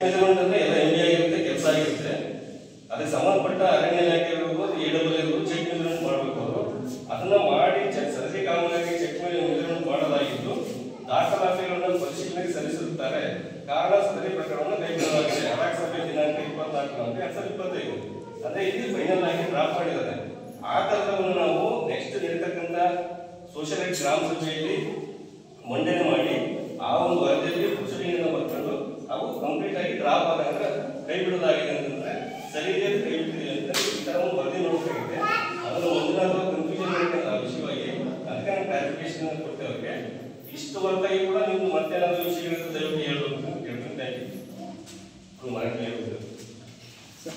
ಅಂತಂದ್ರೆ ಎಲ್ಲ ಎಂ ಆಗಿರುತ್ತೆ, ಕೆಲಸ ಆಗಿರುತ್ತೆ. ಅದಕ್ಕೆ ಸಂಬಂಧಪಟ್ಟ ಅರಣ್ಯ ಇಲಾಖೆ ಇರ್ಬೋದು, AWL ಇರ್ಬೋದು, ಚೆಕ್ ಮೆಜರ್ಮೆಂಟ್ ಮಾಡಬೇಕು. ಅವರು ಅದನ್ನ ಮಾಡಿ ಸರದಿ ಕಾಮಗಾರಿ ಚೆಕ್ ಮೆಜರ್ಮೆಂಟ್ ಮಾಡಲಾಗಿದ್ದು ದಾಖಲಾತಿಗಳನ್ನು ಪರಿಶೀಲನೆಗೆ ಸಲ್ಲಿಸಿರುತ್ತಾರೆ. ಕಾರಣ ಸದರಿ ಪ್ರಕರಣವನ್ನು ಕೈಗೊಳ್ಳಲಾಗಿದೆ. ಅರಾಕ್ ಸಭೆ ದಿನಾಂಕ 24/4/2025 ಅಂದ್ರೆ ಇಲ್ಲಿ ಫೈನಲ್ ಆಗಿ ಡ್ರಾಫ್ಟ್ ಮಾಡಿದ್ದಾರೆ. ಆ ಕಾಗದವನ್ನು ನಾವು ನೆಕ್ಸ್ಟ್ ನಡೀತಕ್ಕಂಥ ಸೋಷಿಯಲ್ ಗ್ರಾಮ ಸಭೆಯಲ್ಲಿ ಮಂಡನೆ ಮಾಡಿ ಆ ಒಂದು ವರದಿಯಲ್ಲಿ ಪ್ರೊಸೀಡಿಂಗ್ ಬರ್ಕೊಂಡು ಅವು ಕಂಪ್ಲೀಟ್ ಆಗಿ ಡ್ರಾಪ್ ಆದಾಗ ಕೈ ಬಿಡೋದಾಗಿದೆ ಅಂತಂದ್ರೆ ಸರಿ ಇದೆ ಕೈ ಬಿಟ್ಟಿದೆ ಅಂತ ಈ ತರ ಒಂದು ವರದಿ ನೋಡಬೇಕಾಗಿದೆ. ಅದನ್ನು ಒಂದಿನಾದ್ರೂ ಕನ್ಫ್ಯೂಷನ್ ವಿಷಯವಾಗಿ ಅದಕ್ಕೆ ನಾವು ಕ್ಲಾರಿಫಿಕೇಶನ್ ಕೊಡ್ತೇವೆ ಅವ್ರಿಗೆ. ಇಷ್ಟು ಹೊರತಾಗಿ ಕೂಡ ನಿಮ್ದು ಮತ್ತೇನಾದ್ರೂ ವಿಷಯಗಳಿಂದ ದಯವಿಟ್ಟು ಹೇಳ್ಬೇಕು ಅಂತ ಕೇಳ್ಕೊಂತ ಇದ್ದೀವಿ. ಮಾಹಿತಿ ಹೇಳ್ಬೋದು सर.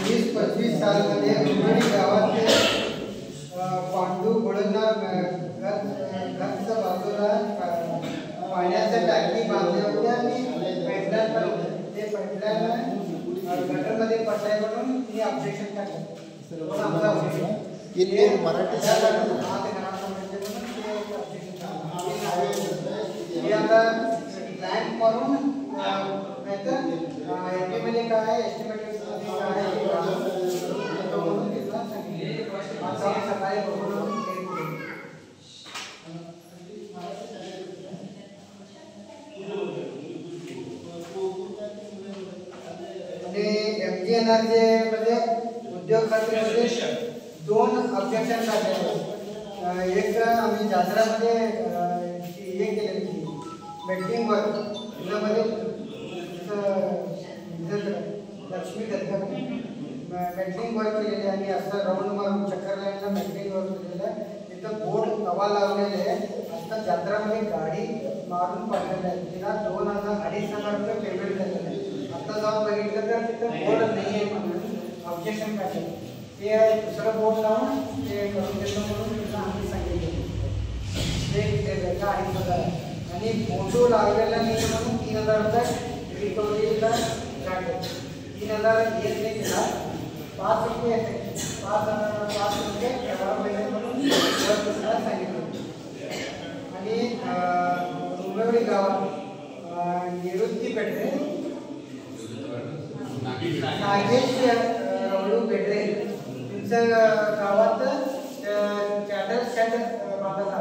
20-25 सालमध्ये उमरडी गावात पांडू गोळंदार घरच्या बाजूला पाण्याच्या टाकी बांधल्या होत्या आणि पाईपलाईन पण ते पाईपलाईन गटरमध्ये पडलाय म्हणून मी ऑब्जेक्शन टाकलं. मराठी प्लॅन करून नाहीतर मध्ये काय एस्टिमेटेड काय म्हणून घेतला सकाळी बघून MGNRचे मध्ये उद्योग खात्यामध्ये 2 ऑब्जेक्शन टाकले. एक आम्ही जात्रामध्ये हे केलेली मीटिंगवर त्यामध्ये लक्ष्मी दत्ता मीटिंग वर केलेली आणि असं राऊंड मारून चक्कर लाईनला मीटिंग वर केलेलं तिथं बोर्ड हवा लावलेले आहे. आता जात्रामध्ये गाडी मारून पडलेलं आहे. तिला 2,000-2,500 रुपये पेमेंट झालेलं आहे. आता जाऊन बघितलं तर तिथं बोर्ड नाही आहे म्हणून ऑब्जेक्शन टाकलं. ते दुसरं बोर्ड लावून ते करून देतो म्हणून तिला आम्ही सांगितलं. ते 2,500 आणि फोटो लावलेला नाही म्हणून 3,000 रुपये रिकव्हरीला काढले. 3,000 येत नाही तिला 5 रुपये येते. 5 रुपये म्हणून सांगितलं. आणि उमरडी गावात निवृत्ती पेठरे नागेश रवळू पेठरे तुमच्या गावात कॅटल शेड बांधला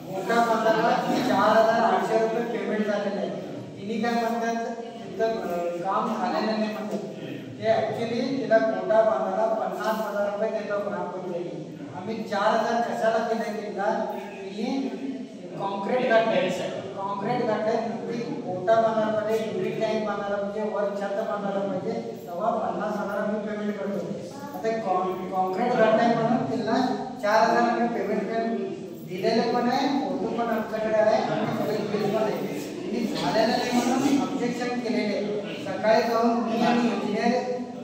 मोठा बांधायला 4,800 रुपये पेमेंट झालेलं आहे. तिने काय म्हणतात तिथं काम झालेलं नाही म्हणतात. ते ॲक्च्युली तिला मोठा बांधायला 50,000 रुपये देतो ग्रामपंचायती. आम्ही 4,000 कशाला दिले तिला? तिने कॉन्क्रीट घातले. कॉन्क्रीट घातले मोठा बांधायला पाहिजे, युनिट टँक बांधायला पाहिजे, वर छत बांधायला पाहिजे, तेव्हा 50,000 रुपये पेमेंट करतो. आता कॉन्क्रीट घातलाय म्हणून तिला 4,000 रुपये पेमेंट दिलेले पण आहे. फोटो पण आमच्याकडे आहे आणि सगळे बिल पण आहे. तिने झालेलं नाही म्हणून ऑब्जेक्शन केलेले. सकाळी जाऊन मी आणि इंजिनियर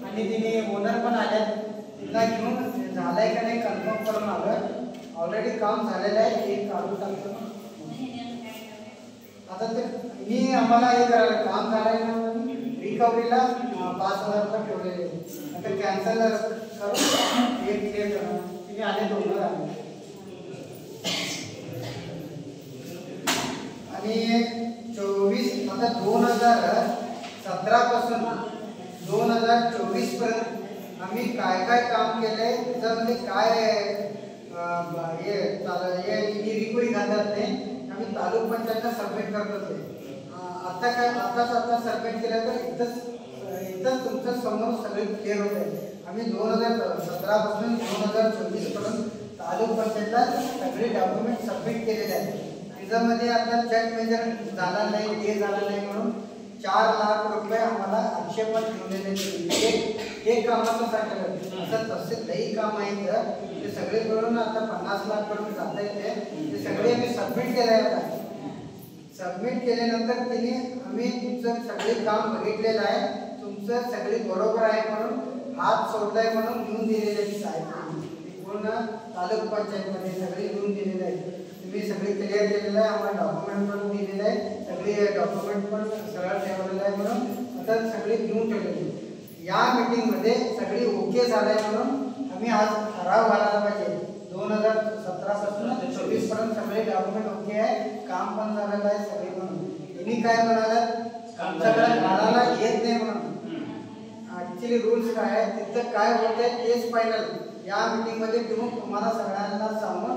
आणि तिने ओनर पण आले. तिला घेऊन झालंय का नाही कन्फर्म करून आलं. ऑलरेडी काम झालेलं आहे. हे काढून टाकतो. आता ते मी आम्हाला हे करायला काम झालंय ना म्हणून रिकव्हरीला 5,000 रुपये ठेवलेले. आता कॅन्सल करून हे क्लिअर करा. तिने आले ओनर आले. आणि 24 आता 2017 पासून 2024 पर्यंत आम्ही काय काय काम केलंय त्याच्यामध्ये काय हे रिपोर्ट घालत नाही. आम्ही तालुका पंचायतला सबमिट करत होते. आता काय आता सबमिट केलं तर इथंच तुमच्या समोर सगळे क्लिअर होत आहे. आम्ही 2017 पासून 2024 पर्यंत तालुका पंचायतला सगळे डॉक्युमेंट सबमिट केलेले आहेत. त्याच्यामध्ये आता चेक मेजर झाला नाही, हे झालं नाही म्हणून 4 लाख रुपये आम्हाला आक्षेपण ठेवलेले. एक कामाचं सांगितलं असं तसे लई काम आहेत ते सगळे करून आता 50 लाख पर्यंत जाता येते. ते सगळे आम्ही सबमिट केले. आता सबमिट केल्यानंतर तिने आम्ही तुमचं सगळे काम बघितलेलं आहे. तुमचं सगळे बरोबर आहे म्हणून हात सोडलाय म्हणून लिहून दिलेले साहेब. पूर्ण तालुका पंचायतमध्ये सगळे लिहून दिलेले आहेत. तुम्ही सगळे क्लिअर केलेलं आहे. आम्हाला डॉक्युमेंट पण दिलेलं आहे. सगळे डॉक्युमेंट पण सरळ ठेवलेलं आहे म्हणून आता सगळे लिहून ठेवलेले. या मीटिंगमध्ये सगळी ओके झालंय म्हणून आम्ही आज ठराव घालायला पाहिजे. 2017 17 पासून 24 पर्यंत सगळे डॉक्युमेंट ओके आहे, काम पण झालेलं आहे सगळे म्हणून. यांनी काय म्हणाला, आमच्याकडे घालायला येत नाही म्हणून. ऍक्च्युली रूल्स काय आहे, तिथं काय होतंय तेच फायनल या मीटिंग मध्ये तुम्हाला सगळ्यांना सांगून